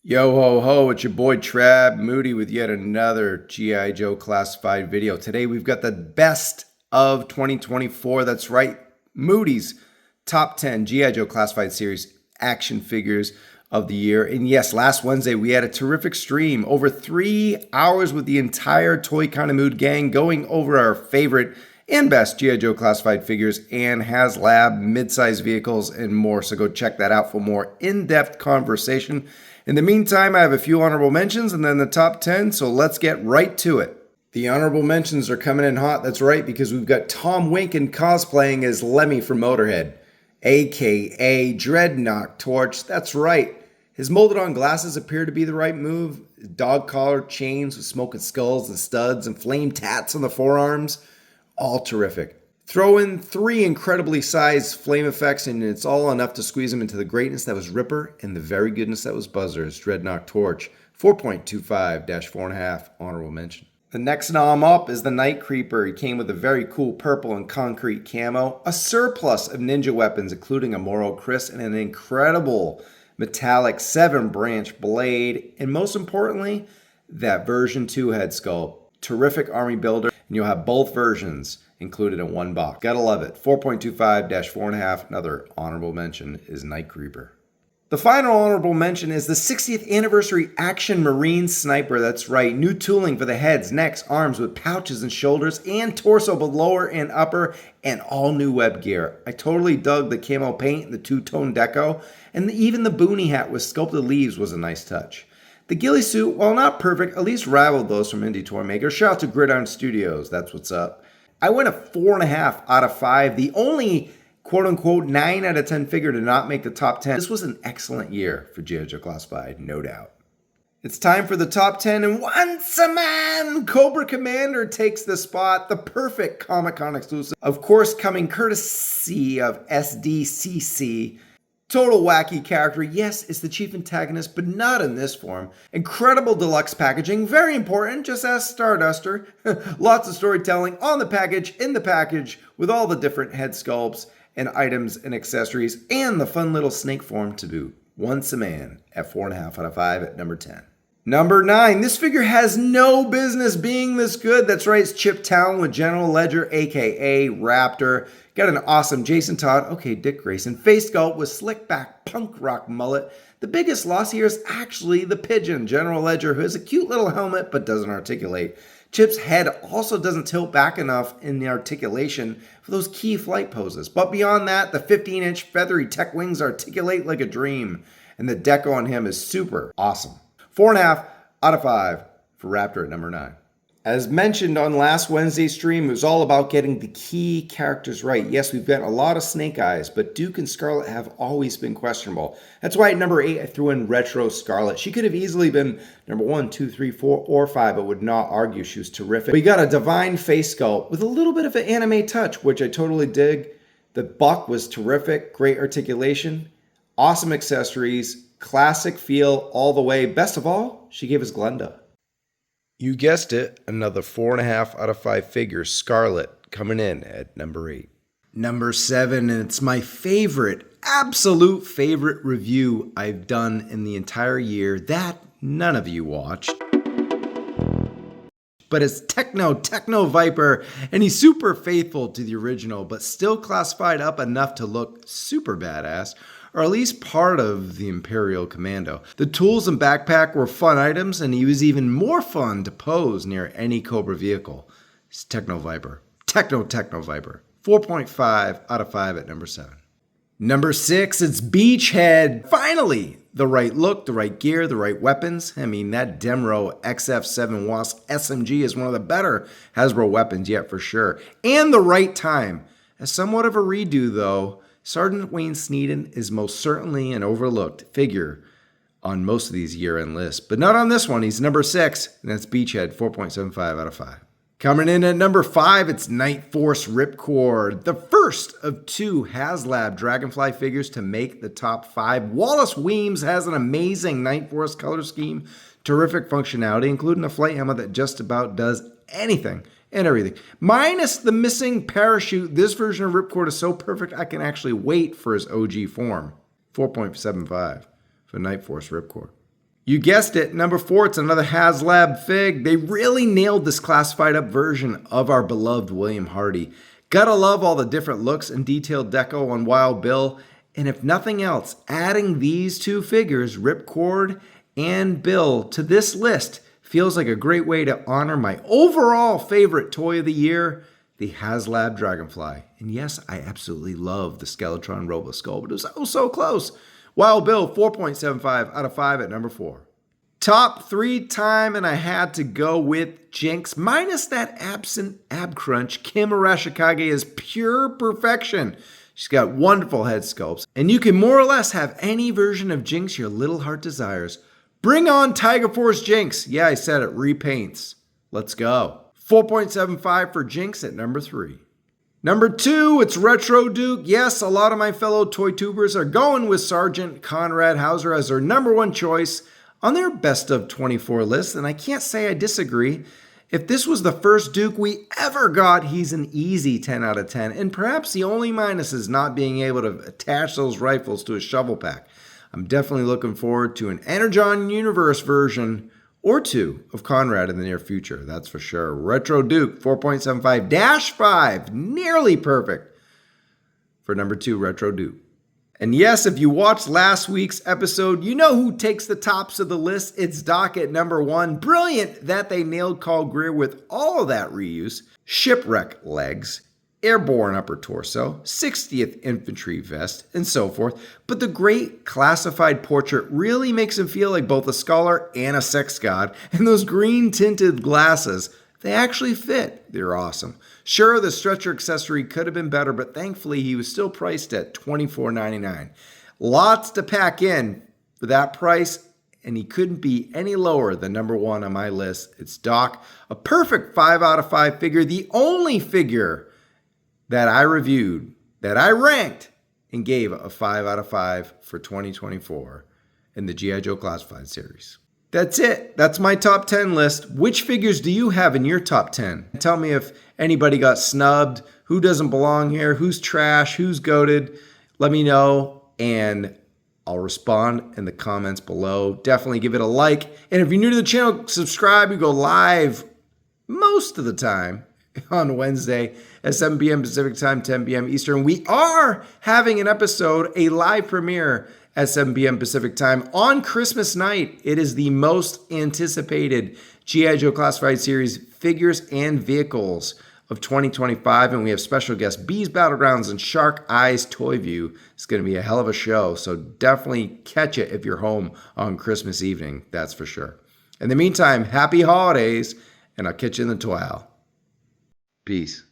Yo ho ho, it's your boy Trab Moody with yet another G.I. Joe classified video. Today we've got the best of 2024. That's right, Moody's top 10 G.I. Joe classified series action figures of the year. And yes, last Wednesday we had a terrific stream, over 3 hours with the entire Toy Kinda Mood gang going over our favorite and best G.I. Joe classified figures and HasLab mid-size vehicles and more. So go check that out for more in-depth conversation. In the meantime, I have a few honorable mentions and then the top 10, so let's get right to it. The honorable mentions are coming in hot, that's right, because we've got Tom Winkin cosplaying as Lemmy from Motorhead, aka Dreadnought Torch, that's right. His molded on glasses appear to be the right move. Dog collar chains with smoking skulls and studs and flame tats on the forearms, all terrific. Throw in 3 incredibly sized flame effects and it's all enough to squeeze them into the greatness that was Ripper and the very goodness that was Buzzer's Dreadnought Torch. 4.25-4.5 honorable mention. The next nom up is the Night Creeper. He came with a very cool purple and concrete camo, a surplus of ninja weapons including a Moro Chris and an incredible metallic 7-branch blade, and most importantly, that version 2 head sculpt. Terrific army builder, and you'll have both versions included in one box. Gotta love it. 4.25-4.5. Another honorable mention is Night Creeper. The final honorable mention is the 60th anniversary Action Marine Sniper. That's right, new tooling for the heads, necks, arms with pouches and shoulders and torso, both lower and upper, and all new web gear. I totally dug the camo paint and the two-tone deco, and even the boonie hat with sculpted leaves was a nice touch. The ghillie suit, while not perfect, at least rivaled those from indie toy makers. Shout out to Gridiron Studios, that's what's up. I went a 4.5 out of 5. The only quote-unquote 9 out of 10 figure to not make the top 10. This was an excellent year for G.I. Joe Classified, no doubt. It's time for the top 10, and once a man, Cobra Commander takes the spot, the perfect Comic-Con exclusive. Of course, coming courtesy of SDCC. Total wacky character. Yes, it's the chief antagonist, but not in this form. Incredible deluxe packaging. Very important. Just ask Starduster. Lots of storytelling on the package, in the package, with all the different head sculpts and items and accessories, and the fun little snake form to boot. Once a man at 4.5 out of 5 at number 10. Number 9, this figure has no business being this good. That's right, it's Chip Town with General Ledger, aka Raptor. Got an awesome Jason Todd, okay, Dick Grayson, face sculpt with slick back punk rock mullet. The biggest loss here is actually the pigeon, General Ledger, who has a cute little helmet but doesn't articulate. Chip's head also doesn't tilt back enough in the articulation for those key flight poses. But beyond that, the 15-inch feathery tech wings articulate like a dream, and the deco on him is super awesome. 4.5 out of 5 for Raptor at number 9. As mentioned on last Wednesday's stream, it was all about getting the key characters right. Yes, we've got a lot of Snake Eyes, but Duke and Scarlet have always been questionable. That's why at number 8, I threw in Retro Scarlet. She could have easily been number 1, 2, 3, 4, or 5. I would not argue she was terrific. We got a divine face sculpt with a little bit of an anime touch, which I totally dig. The buck was terrific, great articulation, awesome accessories, classic feel all the way. Best of all, she gave us Glenda. You guessed it, another 4.5 out of 5 figure, Scarlet, coming in at number 8. Number 7, and it's my favorite, absolute favorite review I've done in the entire year that none of you watched. But it's Techno Viper, and he's super faithful to the original, but still classified up enough to look super badass, or at least part of the Imperial Commando. The tools and backpack were fun items, and he was even more fun to pose near any Cobra vehicle. It's Techno Viper. Techno Viper. 4.5 out of 5 at number 7. Number 6, it's Beachhead. Finally! The right look, the right gear, the right weapons. I mean, that Demro XF7 Wasp SMG is one of the better Hasbro weapons yet for sure. And the right time. As somewhat of a redo, though, Sergeant Wayne Sneeden is most certainly an overlooked figure on most of these year-end lists, but not on this one. He's number 6, and that's Beachhead, 4.75 out of 5. Coming in at number 5, it's Night Force Ripcord, the first of 2 HasLab Dragonfly figures to make the top 5. Wallace Weems has an amazing Night Force color scheme, terrific functionality, including a flight helmet that just about does anything and everything. Minus the missing parachute, this version of Ripcord is so perfect I can actually wait for his OG form. 4.75 for Night Force Ripcord. You guessed it, number 4, it's another HasLab fig. They really nailed this classified up version of our beloved William Hardy. Gotta love all the different looks and detailed deco on Wild Bill. And if nothing else, adding these two figures, Ripcord and Bill, to this list feels like a great way to honor my overall favorite toy of the year, the HasLab Dragonfly. And yes, I absolutely love the Skeletron Roboskull, but it was so close. Wild Bill, 4.75 out of 5 at number 4. Top 3 time, and I had to go with Jinx. Minus that absent ab crunch, Kim Arashikage is pure perfection. She's got wonderful head sculpts, and you can more or less have any version of Jinx your little heart desires. Bring on Tiger Force Jinx. Yeah, I said it, repaints. Let's go. 4.75 for Jinx at number 3. Number 2, it's Retro Duke. Yes, a lot of my fellow toy tubers are going with Sergeant Conrad Hauser as their number 1 choice on their best of 24 list, and I can't say I disagree. If this was the first Duke we ever got, he's an easy 10 out of 10, and perhaps the only minus is not being able to attach those rifles to a shovel pack. I'm definitely looking forward to an Energon Universe version or 2 of Conrad in the near future, that's for sure. Retro Duke, 4.75-5, nearly perfect for number 2, Retro Duke. And yes, if you watched last week's episode, you know who takes the tops of the list. It's Doc at number 1. Brilliant that they nailed Carl Greer with all of that reuse. Shipwreck legs, airborne upper torso, 60th Infantry vest, and so forth. But the great classified portrait really makes him feel like both a scholar and a sex god. And those green tinted glasses, they actually fit. They're awesome. Sure, the stretcher accessory could have been better, but thankfully he was still priced at $24.99. Lots to pack in for that price, and he couldn't be any lower than number 1 on my list. It's Doc, a perfect 5 out of 5 figure, the only figure that I reviewed, that I ranked, and gave a 5 out of 5 for 2024 in the GIJoe Classified series. That's it. That's my top 10 list. Which figures do you have in your top 10? Tell me if anybody got snubbed, who doesn't belong here, who's trash, who's goated. Let me know, and I'll respond in the comments below. Definitely give it a like. And if you're new to the channel, subscribe. We go live most of the time on Wednesday at 7 p.m. Pacific time, 10 p.m. Eastern. We are having an episode, a live premiere at 7 p.m. Pacific time on Christmas night. It is the most anticipated GIJoe Classified Series figures and vehicles of 2025, and we have special guests Bees Battlegrounds and Shark Eyes Toy View. It's going to be a hell of a show, so definitely catch it if you're home on Christmas evening, that's for sure. In the meantime, happy holidays, and I'll catch you in the toy aisle. Peace.